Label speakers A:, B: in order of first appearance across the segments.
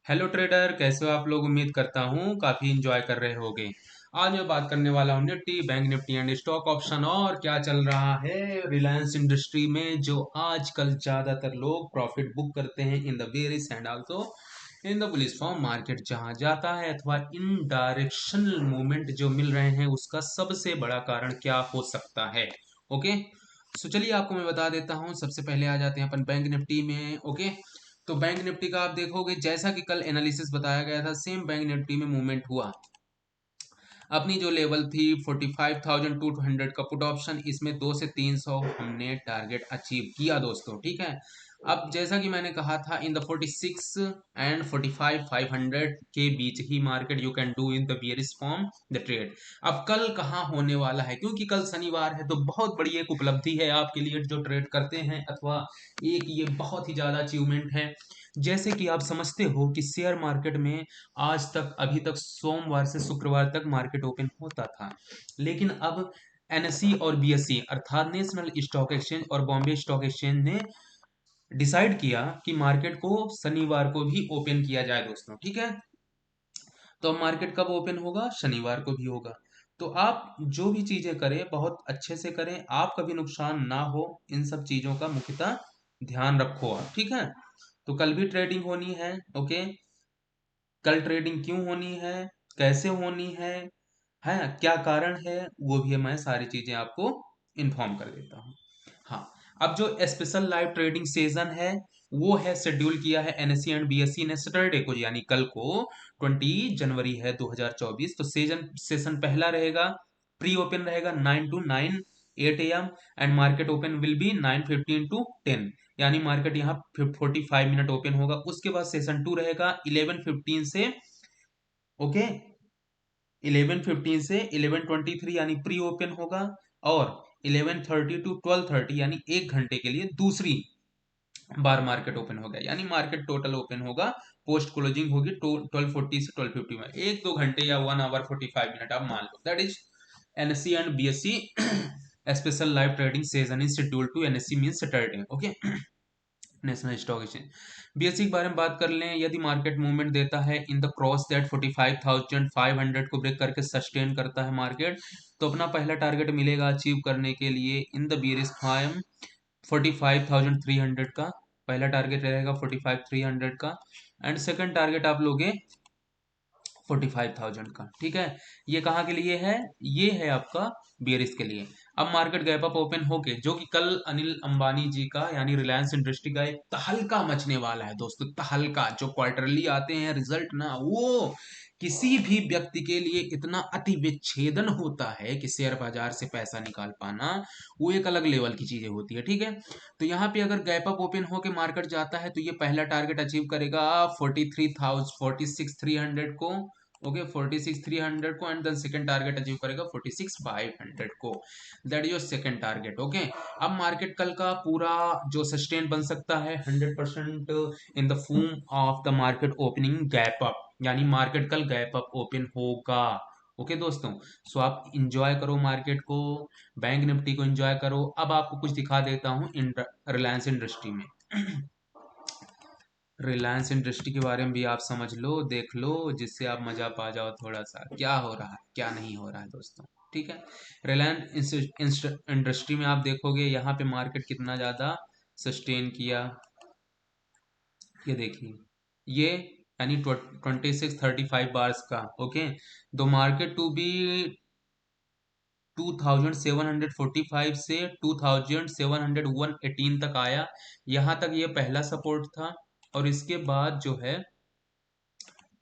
A: Hello trader, कैसे हो आप लोग। उम्मीद करता हूँ काफी इंजॉय कर रहे होगे। आज मैं बात करने वाला हूँ Nifty, bank Nifty and stock option और क्या चल रहा है रिलायंस इंडस्ट्री में, जो आजकल ज्यादातर लोग प्रॉफिट बुक करते हैं in the bearish and also in the bullish form. Market जहां जाता है अथवा इन डायरेक्शनल मूवमेंट जो मिल रहे हैं, उसका सबसे बड़ा कारण क्या हो सकता है। ओके, सो चलिए आपको मैं बता देता हूँ। सबसे पहले आ जाते हैं अपन बैंक निफ्टी में। ओके, तो बैंक निफ्टी का आप देखोगे, जैसा कि कल एनालिसिस बताया गया था, सेम बैंक निफ्टी में मूवमेंट हुआ। अपनी जो लेवल थी 45,200 का पुट ऑप्शन, इसमें 2 से 300 हमने टारगेट अचीव किया दोस्तों। ठीक है, अब जैसा कि मैंने कहा था, इन द 46 एंड 45,500 के बीच ही market you can do in the bearish form the trade. अब कल कहाँ होने वाला है, क्योंकि कल शनिवार है, तो बहुत बड़ी एक उपलब्धि है आपके लिए जो ट्रेड करते हैं, अथवा एक ये बहुत ही ज्यादा अचीवमेंट है। जैसे कि आप समझते हो कि शेयर मार्केट में आज तक, अभी तक सोमवार से शुक्रवार तक मार्केट ओपन होता था, लेकिन अब एनएसई और बीएसई अर्थात नेशनल स्टॉक एक्सचेंज और बॉम्बे स्टॉक एक्सचेंज ने डिसाइड किया कि मार्केट को शनिवार को भी ओपन किया जाए दोस्तों। ठीक है, तो अब मार्केट कब ओपन होगा, शनिवार को भी होगा। तो आप जो भी चीजें करें बहुत अच्छे से करें, आप कभी नुकसान ना हो, इन सब चीजों का मुख्यतः ध्यान रखो आप। ठीक है, तो कल भी ट्रेडिंग होनी है। ओके, कल ट्रेडिंग क्यों होनी है, कैसे होनी है क्या कारण है, वो भी मैं सारी चीजें आपको इन्फॉर्म कर देता हूँ। हाँ, अब जो स्पेशल लाइव ट्रेडिंग सेशन है, वो है शेड्यूल किया है एनएससी एंड बीएससी ने सैटरडे को, यानी कल को 20 जनवरी है 2024। तो सेशन सेशन पहला रहेगा, प्री ओपन रहेगा 9 to 9 8 AM and market open will be 9:15 to 10, यानी मार्केट यहाँ 45 मिनट ओपन होगा। उसके बाद सेशन 2 रहेगा 11:15 से, ओके, 11:15 से 11:23 यानी प्री ओपन होगा, और 11:30 to 12:30 यानी 1 घंटे के लिए दूसरी बार मार्केट ओपन हो गया, यानी मार्केट टोटल ओपन होगा, पोस्ट क्लोजिंग होगी 12:40 से 12:50 में, 1-2 घंटे या 1 hour 45 मिनट आप मान लो। That is NSC and BSC special live trading session is scheduled to NSC mean Saturday. Okay, national stock exchange. BSC के बारे में बात कर लें, यदि मार्केट मूवमेंट देता है इन द क्रॉस दैट 45,500 को ब्रेक करके सस्टेन करता है मार्केट, तो अपना पहला टारगेट मिलेगा अचीव करने के लिए इन द बियरिश फॉर्म 45,300 का पहला टारगेट रहेगा, 45,300 का। एंड सेकंड टारगेट आप लोगे 45,000 का। ठीक है, ये कहाँ के लिए है, ये है आपका बियरिश के लिए। अब मार्केट गैप अप ओपन होके, जो कि कल अनिल अंबानी जी का यानी रिलायंस इंडस्ट्री का एक तहलका मचने वाला है दोस्तों। तहलका, जो क्वार्टरली आते हैं रिजल्ट ना, वो किसी भी व्यक्ति के लिए इतना अति विच्छेदन होता है कि शेयर बाजार से पैसा निकाल पाना वो एक अलग लेवल की चीजें होती है। ठीक है, तो यहाँ पे अगर गैप अप ओपन होके मार्केट जाता है, तो ये पहला टारगेट अचीव करेगा 46,300 को। ओके, 46,300 को, and then second target achieve करेगा 46,500 को। That is your second target. Okay, अब मार्केट कल का पूरा जो सस्टेन बन सकता है 100% in the form of the market opening gap up, यानी मार्केट कल गैप अप ओपन होगा। ओके दोस्तों, सो आप इंजॉय करो मार्केट को, बैंक निफ्टी को इंजॉय करो। अब आपको कुछ दिखा देता हूँ रिलायंस इंडस्ट्री में। रिलायंस इंडस्ट्री के बारे में भी आप समझ लो, देख लो, जिससे आप मजा पा जाओ थोड़ा सा क्या हो रहा है क्या नहीं हो रहा है दोस्तों। ठीक है, रिलायंस इंडस्ट्री में आप देखोगे यहाँ पे मार्केट कितना ज्यादा सस्टेन किया, ये देखिए, ये यानी 2635 बार्स का। Okay, the market to be 2745 से 2718 तक आया, यहाँ तक ये पहला सपोर्ट था। और इसके बाद जो है,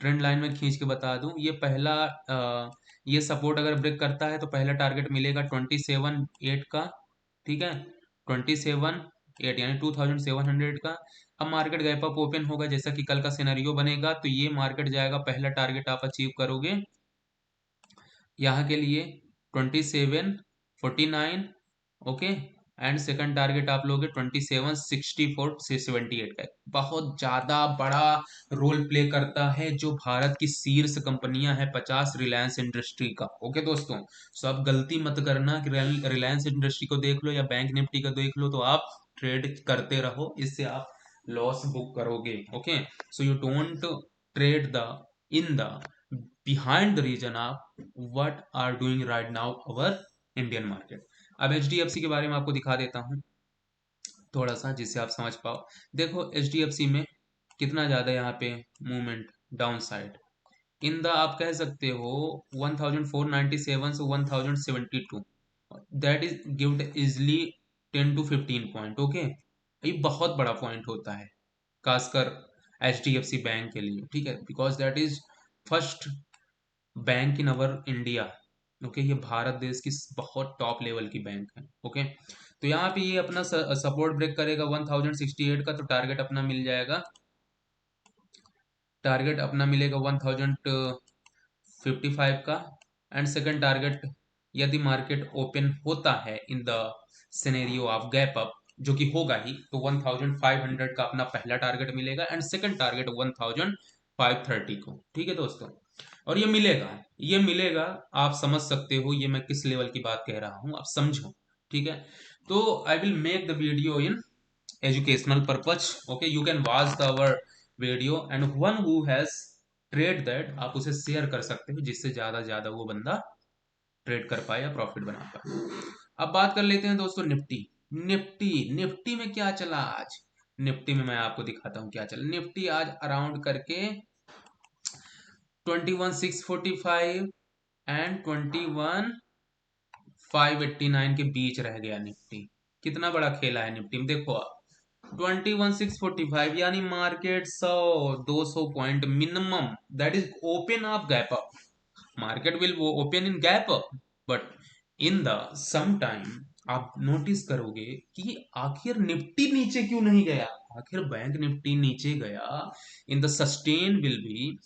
A: ट्रेंड लाइन में खींच के बता दूं, ये पहला ये सपोर्ट अगर ब्रेक करता है तो पहला टारगेट मिलेगा 27,800 का। ठीक है, 27,800 यानी 2700 का। अब मार्केट गैप अप ओपन होगा, जैसा कि कल का सिनेरियो बनेगा, तो ये मार्केट जाएगा, पहला टारगेट आप अचीव करोगे यहाँ के लिए 2749। ओके, एंड सेकंड टारगेट आप लोगे 2764 से 78 का। बहुत ज्यादा बड़ा रोल प्ले करता है जो भारत की शीर्ष कंपनियां हैं 50 रिलायंस इंडस्ट्री का। ओके दोस्तों, सो आप गलती मत करना कि रिलायंस इंडस्ट्री को देख लो या बैंक निफ्टी का देख लो तो आप ट्रेड करते रहो, इससे आप लॉस बुक करोगे। Okay, so you don't trade the in the behind the region of what are doing right now our Indian market। अब HDFC के बारे में आपको दिखा देता हूँ थोड़ा सा, जिससे आप समझ पाओ। देखो HDFC में कितना ज्यादा यहाँ पे movement down side in the, आप कह सकते हो 1497 से 1072, that is gived easily 10 to 15 point. Okay, ये बहुत बड़ा पॉइंट होता है खासकर HDFC बैंक के लिए, ठीक है, because that is first bank in our India. Okay, ये भारत देश की बहुत टॉप लेवल की बैंक है। ओके, तो यहाँ पे ये अपना सपोर्ट ब्रेक करेगा 1068 का, तो टारगेट अपना मिल जाएगा, टारगेट अपना मिलेगा 1055 का। एंड सेकंड टारगेट, यदि मार्केट ओपन होता है in the scenario of gap up, जो कि होगा ही, तो 1500 का अपना पहला टारगेट मिलेगा एंड सेकंड टारगेट 1530 को। ठीक है दोस्तों, और ये मिलेगा, ये मिलेगा, आप समझ सकते हो ये मैं किस लेवल की बात कह रहा हूं, आप समझो। ठीक है, तो I will make the video in educational purpose। okay, you can watch the our video and one who has trade that, आप उसे शेयर कर सकते हो जिससे ज्यादा ज्यादा वो बंदा ट्रेड कर पाए या प्रॉफिट बना पाए। अब बात कर लेते हैं दोस्तों निफ्टी। निफ्टी निफ्टी में क्या चला आज? निफ्टी में मैं आपको दिखाता हूं क्या चला। निफ्टी आज अराउंड करके 21,645 एंड 21,589 के बीच रह गया निफ्टी। कितना बड़ा खेला है निफ्टी में, देखो आप 21,645, यानी market 100-200 point minimum, that is open of gap up. Market will वो open in gap up, but in the some time आप नोटिस करोगे कि आखिर निफ्टी नीचे क्यों नहीं गया, आखिर बैंक निफ्टी नीचे गया। In the sustain will be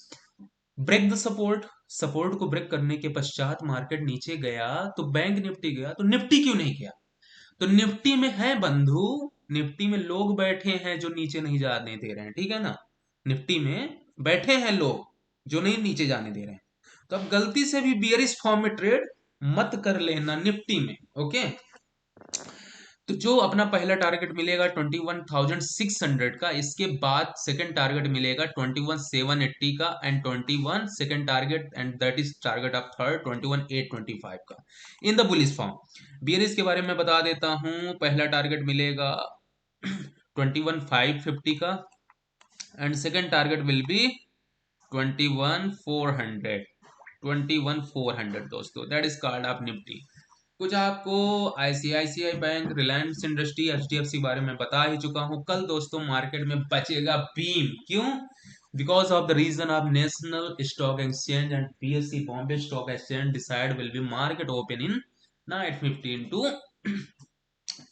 A: break the support, support को ब्रेक करने के पश्चात मार्केट नीचे गया, तो बैंक निफ्टी गया, तो निफ्टी क्यों नहीं गया? तो निफ्टी में है बंधु, निफ्टी में लोग बैठे हैं जो नीचे नहीं जाने दे रहे हैं, ठीक है ना, निफ्टी में बैठे हैं लोग जो नहीं नीचे जाने दे रहे हैं। तो अब गलती से भी बियरिश फॉर्म में ट्रेड मत कर लेना निफ्टी में। ओके, तो जो अपना पहला टारगेट मिलेगा 21,600 का, इसके बाद सेकंड टारगेट मिलेगा 21,780 का and 21 second target, and that is target of third 21,825 का in the bullish form. Bearish के बारे में बता देता हूं, पहला टारगेट मिलेगा 21,550 का and second target will be 21,400, 21,400 दोस्तों, that is called off Nifty. कुछ आपको ICICI bank, Reliance industry, HDFC बारे में बता ही चुका हूं। कल दोस्तों मार्केट में बचेगा बीम, क्यों? Because of the reason of National stock Exchange and PSC Bombay Stock Exchange decide will be market open in 9:15 to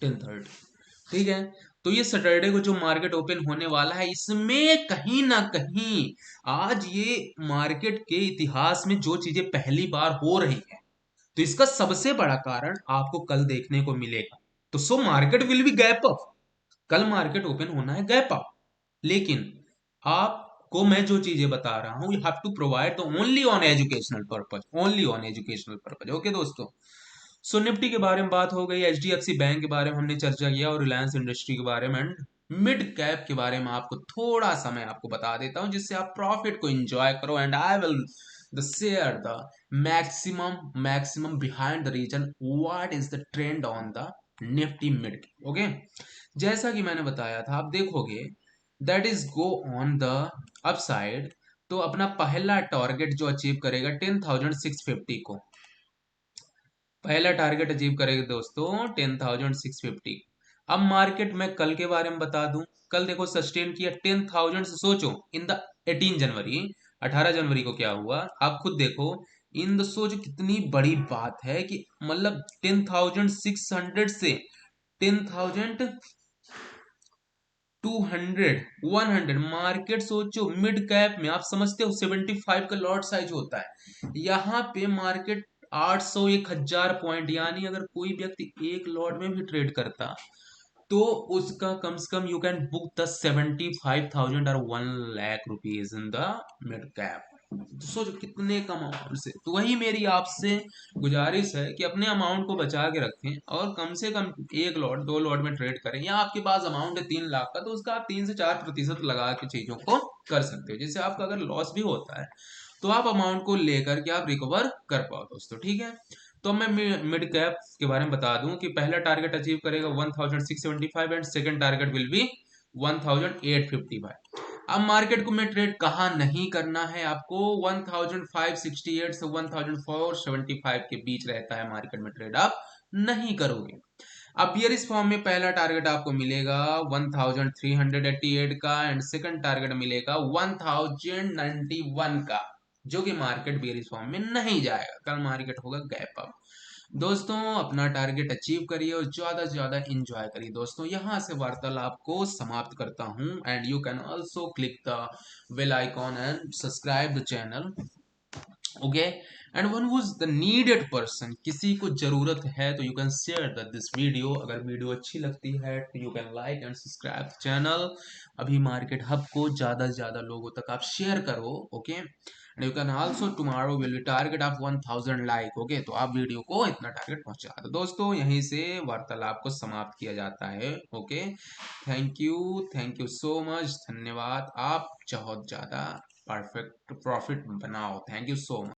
A: 10:30। ठीक है, तो ये सैटरडे को जो मार्केट ओपन होने वाला है, इसमें कहीं ना कहीं आज ये मार्केट के इतिहास में जो चीजें पहली बार हो रही है, तो इसका सबसे बड़ा कारण आपको कल देखने को मिलेगा। तो so market will be gap up, कल मार्केट ओपन होना है गैप अप, लेकिन आपको मैं जो चीजें बता रहा हूं, you have to provide only on educational purpose, only on educational purpose. Okay दोस्तों, सो निफ्टी के बारे में बात हो गई, एचडीएफसी बैंक के बारे में हमने चर्चा किया और रिलायंस इंडस्ट्री के बारे में, एंड मिड कैप के बारे में आपको थोड़ा सा मैं आपको बता देता हूं जिससे आप प्रॉफिट को एंजॉय करो। And I will the share the maximum behind the region what is the trend on the nifty mid। Okay, जैसा कि मैंने बताया था, आप देखोगे that is go on the upside, तो अपना पहला टारगेट जो अचीव करेगा 10,650 को, पहला टारगेट अचीव करेगा दोस्तों 10,650। अब मार्केट में कल के बारे में बता दूं, कल देखो सस्टेन किया 10,000 से, सोचो इन द 18 जनवरी, 18 जनवरी को क्या हुआ आप खुद देखो। इन द सोचो कितनी बड़ी बात है कि मतलब 10,600 से 10,200 100 मार्केट, सोचो मिड कैप में, आप समझते हो 75 का लॉट साइज होता है, यहाँ पे मार्केट 800 1000 पॉइंट, यानी अगर कोई व्यक्ति एक लॉट में भी ट्रेड करता तो उसका कम से कम यू कैन बुक द 75,000 और 1 lakh rupees in the mid cap. तो सोचो कितने कम अमाउंट से, तो वही मेरी आपसे गुजारिश है कि अपने अमाउंट को बचा के रखें और कम से कम एक लॉट 2 लॉट में ट्रेड करें, या आपके पास अमाउंट है 3 लाख का, तो उसका आप 3 से 4% लगा के चीजों को कर सकते हो। जैसे आपका अगर लॉस भी होता है तो आप अमाउंट को लेकर के आप रिकवर कर पाओ दोस्तों, ठीक है। तो मैं मिड कैप के बारे में बता दूं कि पहला टारगेट अचीव करेगा 1675 and second target will be 1855। अब मार्केट को में ट्रेड कहाँ नहीं करना है आपको, 1568 से 1475 के बीच रहता है मार्केट में ट्रेड आप नहीं करोगे। अब बियरिश फॉर्म में पहला टारगेट आपको मिलेगा 1388 का एंड सेकंड टारगेट मिलेगा 1091 का, जो कि मार्केट बियरिश फॉर्म में नहीं जाएगा, कल मार्केट होगा गैप अप। दोस्तों अपना टारगेट अचीव करिए और ज्यादा से ज्यादा इंजॉय करिए दोस्तों। यहाँ से वार्तालाप को समाप्त करता हूँ and you can also click the bell icon and subscribe the channel, okay. And one who's the needed person, किसी को जरूरत है तो you can share this video. अगर वीडियो अच्छी लगती है तो you can like and subscribe channel. अभी मार्केट हब को ज्यादा से ज्यादा लोगों तक आप शेयर करो, okay. And you can also tomorrow will be target of 1000 like, okay. तो आप वीडियो को इतना टारगेट पहुंचा दो दोस्तों। यहीं से वार्तालाप को समाप्त किया जाता है, okay. Thank you so much, धन्यवाद। आप बहुत ज्यादा परफेक्ट प्रॉफिट बनाओ। Thank you so much.